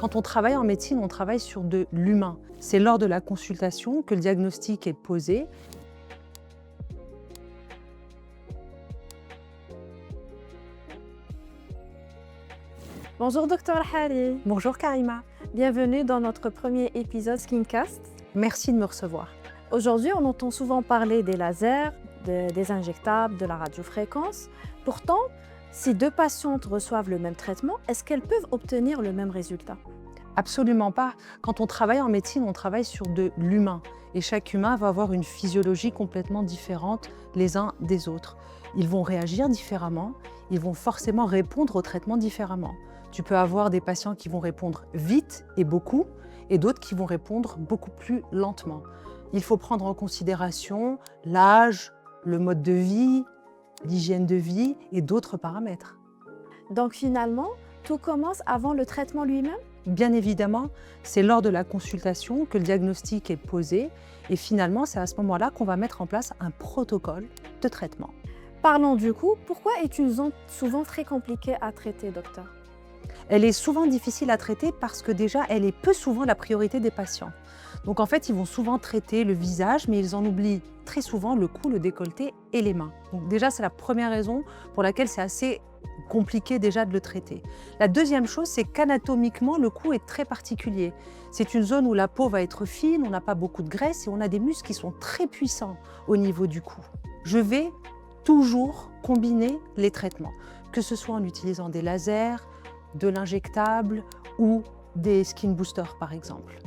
Quand on travaille en médecine, on travaille sur de l'humain. C'est lors de la consultation que le diagnostic est posé. Bonjour Dr Hari, Bonjour Karima, bienvenue dans notre premier épisode Skincast. merci de me recevoir. Aujourd'hui, on entend souvent parler des lasers, des injectables, de la radiofréquence. Pourtant, si deux patientes reçoivent le même traitement, est-ce qu'elles peuvent obtenir le même résultat? Absolument pas. Quand on travaille en médecine, on travaille sur de l'humain. Et chaque humain va avoir une physiologie complètement différente les uns des autres. Ils vont réagir différemment, ils vont forcément répondre au traitement différemment. Tu peux avoir des patients qui vont répondre vite et beaucoup, et d'autres qui vont répondre beaucoup plus lentement. Il faut prendre en considération l'âge, le mode de vie, l'hygiène de vie et d'autres paramètres. Donc finalement, tout commence avant le traitement lui-même? Bien évidemment, c'est lors de la consultation que le diagnostic est posé et finalement, c'est à ce moment-là qu'on va mettre en place un protocole de traitement. Parlons du coup, pourquoi est une zone souvent très compliquée à traiter, docteur? Elle est souvent difficile à traiter parce que déjà, elle est peu souvent la priorité des patients. Donc en fait, ils vont souvent traiter le visage, mais ils en oublient très souvent le cou, le décolleté et les mains. Donc déjà, c'est la première raison pour laquelle c'est assez compliqué déjà de le traiter. La deuxième chose, c'est qu'anatomiquement, le cou est très particulier. C'est une zone où la peau va être fine, on n'a pas beaucoup de graisse et on a des muscles qui sont très puissants au niveau du cou. Je vais toujours combiner les traitements, que ce soit en utilisant des lasers, de l'injectable ou des skin boosters par exemple.